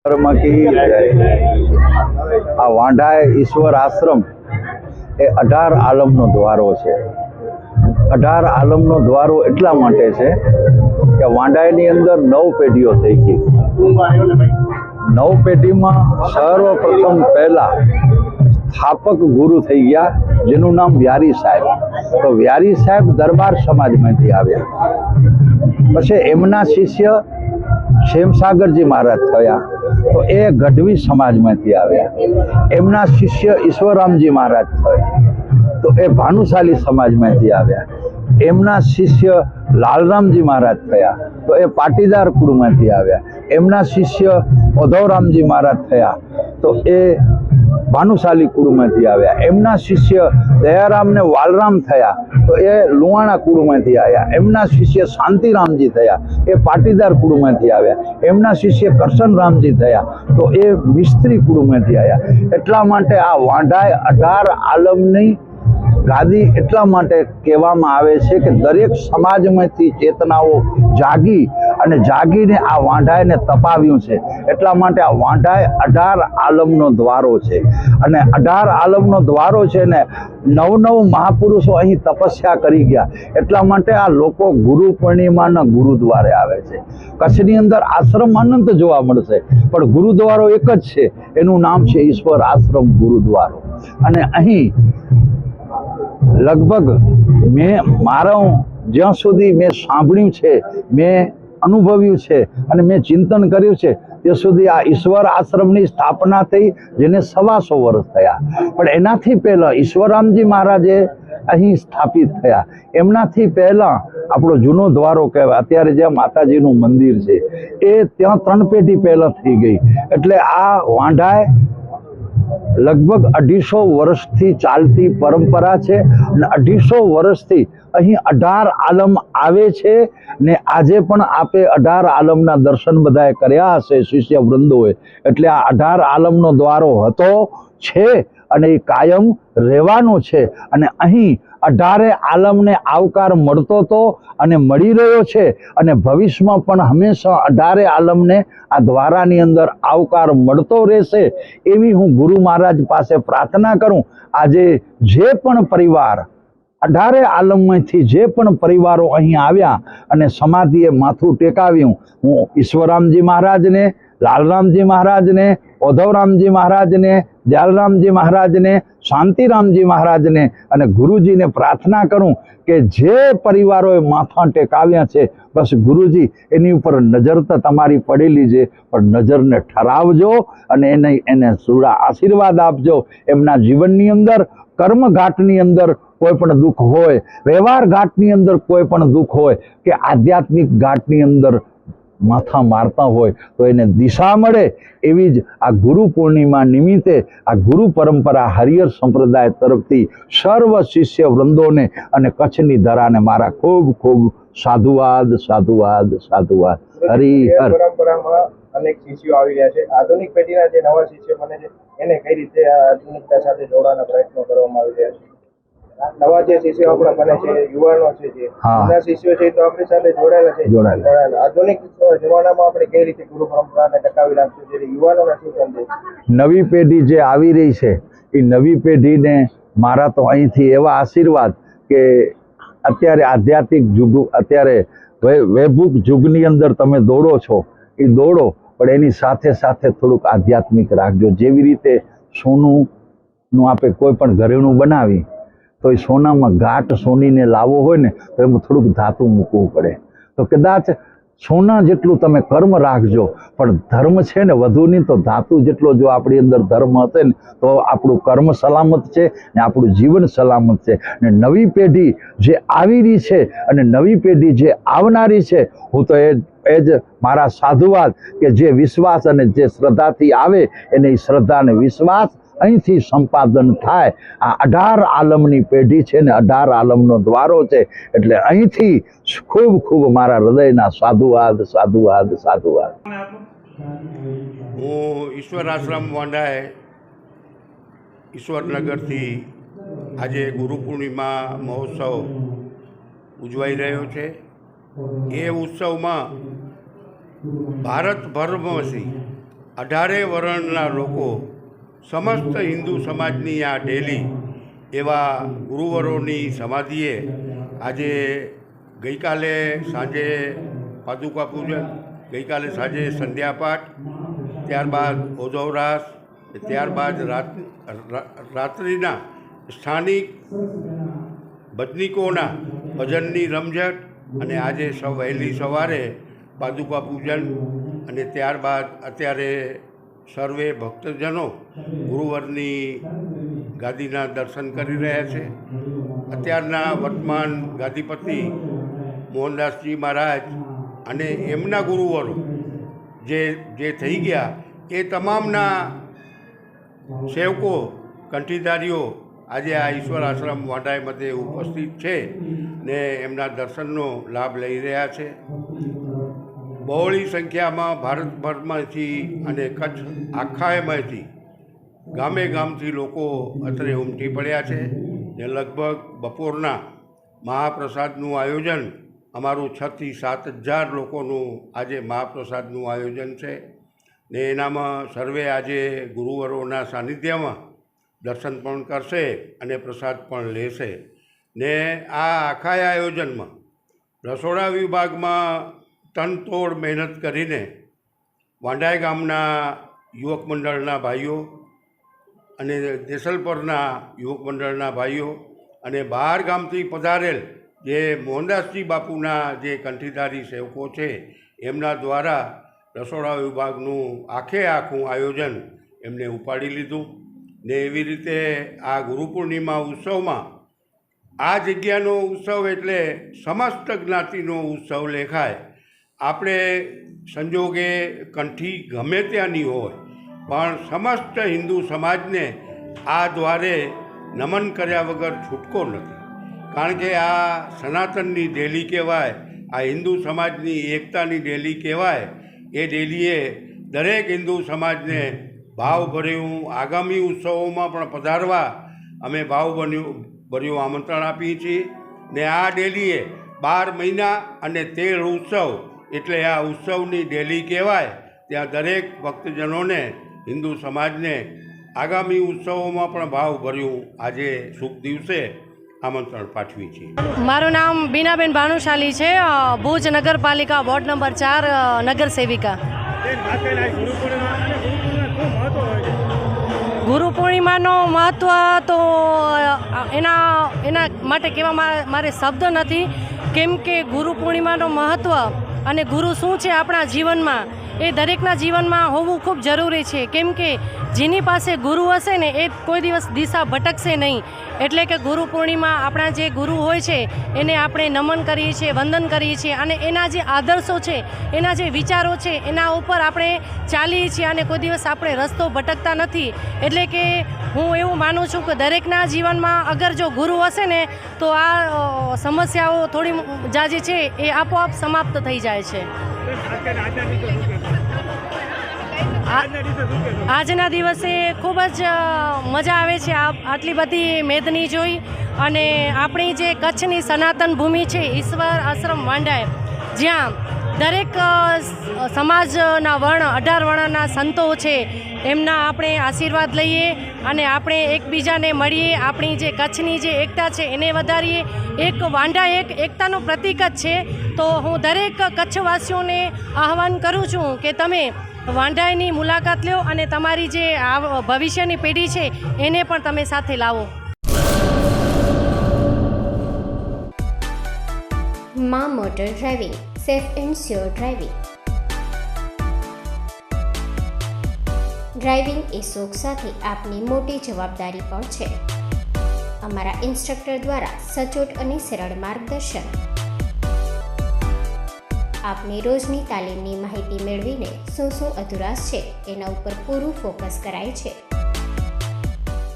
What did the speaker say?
આ વાંઢાય ઈશ્વર આશ્રમ એ 18 આલમનો દ્વારો છે। 18 આલમનો દ્વારો એટલા માટે છે કે વાંઢાયની અંદર 9 પેઢીઓ થઈ ગઈ। 9 પેઢીમાં સર્વપ્રથમ પહેલા સ્થાપક ગુરુ થઈ ગયા, જેનું નામ વ્યારી સાહેબ। તો વ્યારી સાહેબ દરબાર સમાજમાંથી આવ્યા। પછી એમના શિષ્ય ક્ષેમસાગરજી મહારાજ થયા, તો એ ગઢવી સમાજમાંથી આવ્યા। એમના શિષ્ય ઈશ્વરરામજી મહારાજ થયા, તો એ ભાનુશાલી સમાજમાંથી આવ્યા। એમના શિષ્ય લાલરામજી મહારાજ થયા, તો એ પાટીદાર કુળમાંથી આવ્યા। એમના શિષ્ય ઉધવરામજી મહારાજ થયા, તો એ ભાનુશાલી કુળમાંથી આવ્યા। એમના શિષ્ય દયારામ ને વાલરામ થયા, તો એ લુહાણા કુળમાંથી આવ્યા। એમના શિષ્ય શાંતિરામજી થયા, એ પાટીદાર કુળમાંથી આવ્યા। એમના શિષ્ય કરશનરામજી થયા, તો એ મિસ્ત્રી કુળમાંથી આવ્યા। એટલા માટે આ વાંઢાય 18 આલમની ગાદી એટલા માટે કહેવામાં આવે છે કે દરેક સમાજમાંથી ચેતનાઓ જાગીને આ વાંઢાયને તપાવ્યું છે। એટલા માટે આ વાંઢાય 18 આલમનો દ્વારો છે। અને 18 આલમનો દ્વારો છે ને 9 મહાપુરુષો અહીં તપસ્યા કરી ગયા। એટલા માટે આ લોકો ગુરુ પૂર્ણિમાના ગુરુદ્વારે આવે છે। કચ્છની અંદર આશ્રમ અનંત જોવા મળશે, પણ ગુરુદ્વારો એક જ છે, એનું નામ છે ઈશ્વર આશ્રમ ગુરુદ્વારો। અને અહીં લગભગ જ્યાં સુધી મેં સાંભળ્યું છે, મેં અનુભવ્યું છે અને મેં ચિંતન કર્યું છે, ત્યાં સુધી આ ઈશ્વર આશ્રમની સ્થાપના થઈ, જેને 125 વર્ષ થયા। પણ એનાથી પહેલા ઈશ્વરરામજી મહારાજે અહીં સ્થાપિત થયા। એમનાથી પહેલા આપણો જૂનો દ્વારો કહેવાય, અત્યારે જ્યાં માતાજીનું મંદિર છે, એ ત્યાં 3 પેઢી પહેલા થઈ ગઈ। એટલે આ વાંઢાય લગભગ 250 વર્ષથી ચાલતી પરંપરા છે, અને 250 વર્ષથી અહીં 18 આલમ આવે છે। ને આજે પણ આપે 18 આલમના દર્શન બધાએ કર્યા હશે શિષ્ય વૃંદોએ। એટલે આ 18 આલમનો દ્વારો હતો, છે અને એ કાયમ રહેવાનો છે। અને અહીં 18 આલમને આવકાર મળતો હતો અને મળી રહ્યો છે, અને ભવિષ્યમાં પણ હંમેશા 18 આલમને આ દ્વારાની અંદર આવકાર મળતો રહેશે, એવી હું ગુરુ મહારાજ પાસે પ્રાર્થના કરું। આજે જે પણ પરિવાર 18 આલમમાંથી જે પણ પરિવારો અહીં આવ્યા અને સમાધિએ માથું ટેકાવ્યું, હું ઈશ્વરરામજી મહારાજને, લાલરામજી મહારાજને, ઉધવરામજી મહારાજને, દયાલરામજી મહારાજને, શાંતિરામજી મહારાજને અને ગુરુજીને પ્રાર્થના કરું કે જે પરિવારોએ માથા ટેકાવ્યા છે, બસ ગુરુજી એની ઉપર નજર તો તમારી પડેલી છે, પણ નજરને ઠરાવજો અને એને સુરા આશીર્વાદ આપજો। એમના જીવનની અંદર, કર્મઘાટની અંદર કોઈ પણ દુઃખ હોય, વ્યવહાર ઘાટની અંદર કોઈ પણ દુઃખ હોય, કે આધ્યાત્મિક ઘાટની અંદર માથા મારતા હોય, તો એને દિશા મળે। એવી જ આ ગુરુ પૂર્ણિમા નિમિત્તે આ ગુરુ પરંપરા હરિહર સંપ્રદાય તરફથી સર્વ શિષ્ય વૃંદોને અને કચ્છની ધરાને મારા ખૂબ ખૂબ સાધુવાદ, સાધુવાદ, સાધુવાદ। હરિહર પરંપરામાં અનેક શિષ્યો આવી રહ્યા છે। આધુનિક પેઢીના જે નવા શિષ્યો બને છે, એને કઈ રીતે આધુનિકતા સાથે જોડવાના પ્રયત્નો કરવામાં આવી રહ્યા છે? નવા જે શિષ્યો આપણા બને છે, યુવાનો છે, જે જૂના શિષ્યો છે, તો આપણી સાથે જોડાયેલા। આધુનિક જમાનામાં આપણે કઈ રીતે ગુરુ પરંપરાને ટકાવી રાખશું, જેથી યુવાનોને શું સંદેશ? નવી પેઢી જે આવી રહી છે, એ નવી પેઢીને મારા તો અહીંથી એવા આશીર્વાદ કે અત્યારે આધ્યાત્મિક યુગ, અત્યારે વૈભુક યુગની અંદર તમે દોડો છો, એ દોડો, પણ એની સાથે સાથે થોડુંક આધ્યાત્મિક રાખજો। જેવી રીતે સોનું આપણે કોઈ પણ ઘરેણું બનાવી, તો એ સોનામાં ઘાટ સોનીને લાવવો હોય ને, તો એમાં થોડુંક ધાતુ મૂકવું પડે। તો કદાચ સોના જેટલું તમે કર્મ રાખજો, પણ ધર્મ છે ને વધુ નહીં તો ધાતુ જેટલો જો આપણી અંદર ધર્મ હશે ને, તો આપણું કર્મ સલામત છે ને આપણું જીવન સલામત છે। ને નવી પેઢી જે આવી રહી છે અને નવી પેઢી જે આવનારી છે, હું તો એ જ મારા સાધુવાદ કે જે વિશ્વાસ અને જે શ્રદ્ધાથી આવે એને એ શ્રદ્ધા અને વિશ્વાસ અહીંથી સંપાદન થાય। આ 18 આલમની પેઢી છે ને 18 આલમનો દ્વારો છે, એટલે અહીંથી ખૂબ ખૂબ મારા હૃદયના સાધુવાદ, સાધુવાદ, સાધુવાદ। હું ઈશ્વર આશ્રમ વાંઢાય ઈશ્વરનગરથી આજે ગુરુ પૂર્ણિમા મહોત્સવ ઉજવાઈ રહ્યો છે। એ ઉત્સવમાં ભારતભરમાંથી 18 વર્ણના લોકો સમસ્ત હિન્દુ સમાજની આ ડેલી એવા ગુરુવરોની સમાધિએ આજે ગઈકાલે સાંજે પાદુકા પૂજન, ગઈકાલે સાંજે સંધ્યાપાઠ, ત્યારબાદ ઓઝવરાસ, ત્યારબાદ રાત્રિના સ્થાનિક ભજનીકોના ભજનની રમઝટ અને આજે વહેલી સવારે પાદુકા પૂજન અને ત્યારબાદ અત્યારે સર્વે ભક્તજનો ગુરુવરની ગાદીના દર્શન કરી રહ્યા છે. અત્યારના વર્તમાન ગાદીપતિ મોહનદાસજી મહારાજ અને એમના ગુરુવરો જે થઈ ગયા એ તમામના સેવકો, કંઠીધારીઓ આજે આ ઈશ્વર આશ્રમ વાંઢાઈ મધ્યે ઉપસ્થિત છે ને એમના દર્શનનો લાભ લઈ રહ્યા છે. બહોળી સંખ્યામાં ભારતભરમાંથી અને કચ્છ આખાએમાંથી ગામે ગામથી લોકો અત્રે ઉમટી પડ્યા છે ને લગભગ બપોરના મહાપ્રસાદનું આયોજન અમારું 6 થી 7 હજાર લોકોનું આજે મહાપ્રસાદનું આયોજન છે ને એનામાં સર્વે આજે ગુરુવરોના સાનિધ્યમાં દર્શન પણ કરશે અને પ્રસાદ પણ લેશે ને આ આખા આયોજનમાં રસોડા વિભાગમાં તનતોડ મહેનત કરીને વાંઢાઈ ગામના યુવક મંડળના ભાઈઓ અને દેસલપરના યુવક મંડળના ભાઈઓ અને બહાર ગામથી પધારેલ જે મોહનદાસજી બાપુના જે કંઠીધારી સેવકો છે એમના દ્વારા રસોડા વિભાગનું આખું આયોજન એમને ઉપાડી લીધું ને એવી રીતે આ ગુરુ પૂર્ણિમા ઉત્સવમાં આ જગ્યાનો ઉત્સવ એટલે સમસ્ત જ્ઞાતિનો ઉત્સવ લેખાય. આપણે સંજોગે કંઠી ગમે ત્યાંની હોય પણ સમસ્ત હિન્દુ સમાજને આ દ્વારે નમન કર્યા વગર છૂટકો નથી. કારણ કે આ સનાતનની ડેલી કહેવાય, આ હિન્દુ સમાજની એકતાની ડેલી કહેવાય. એ ડેલીએ દરેક હિન્દુ સમાજને ભાવભર્યું આગામી ઉત્સવોમાં પણ પધારવા અમે ભાવભર્યું આમંત્રણ આપીએ છીએ ને આ ડેલીએ 12 મહિના અને 13 ઉત્સવ એટલે આ ઉત્સવની ડેલી કહેવાય. ત્યાં દરેક ભક્તજનોને હિન્દુ સમાજને આગામી ઉત્સવોમાં પણ ભાવભર્યું આજે શુભ દિવસે આમંત્રણ પાઠવી છીએ. મારું નામ બીનાબેન ભાનુશાલી છે, ભુજ નગરપાલિકા વોર્ડ નંબર 4 નગર સેવિકા. ગુરુ પૂર્ણિમાનો મહત્ત્વ તો એના માટે કહેવા મારે શબ્દ નથી, કેમ કે ગુરુ પૂર્ણિમાનો મહત્ત્વ અને ગુરુ શું છે આપણા જીવનમાં એ દરેકના જીવનમાં હોવું ખૂબ જરૂરી છે. કેમ કે જેની પાસે ગુરુ હશે ને એ કોઈ દિવસ દિશા ભટકશે નહીં. એટલે કે ગુરુ પૂર્ણિમા આપણા જે ગુરુ હોય છે એને આપણે નમન કરીએ છીએ, વંદન કરીએ છીએ અને એના જે આદર્શો છે, એના જે વિચારો છે એના ઉપર આપણે ચાલીએ છીએ અને કોઈ દિવસ આપણે રસ્તો ભટકતા નથી. એટલે કે હું એવું માનું છું કે દરેકના જીવનમાં અગર જો ગુરુ હશે ને તો આ સમસ્યાઓ થોડી જાજી છે એ આપોઆપ સમાપ્ત થઈ જાય છે. આજના દિવસે ખૂબ જ મજા આવે છે આટલી બધી મેદની જોઈ અને આપણી જે કચ્છની સનાતન ભૂમિ છે ઈશ્વર આશ્રમ વાંઢાઈ, જ્યાં દરેક સમાજના વર્ણ 18 વર્ણના સંતો છે એમના આપણે આશીર્વાદ લઈએ અને આપણે એકબીજાને મળીએ, આપણી જે કચ્છની જે એકતા છે એને વધારીએ. એક વાંઢા એક એકતાનું પ્રતીક જ છે. તો હું દરેક કચ્છવાસીઓને આહવાન કરું છું કે તમે વાંઢાઈની મુલાકાત લો અને તમારી જે ભવિષ્યની પેઢી છે એને પણ તમે સાથે લાવો. માં motor driving, safe and sure driving. Driving એ શોખ સાથે આપની મોટી જવાબદારી પણ છે. અમારા ઇન્સ્ટ્રક્ટર દ્વારા સચોટ અને સરળ માર્ગદર્શન. આપની રોજની તાલીમની માહિતી મેળવીને શું અધુરાશ છે એના ઉપર પૂરું ફોકસ કરાય છે.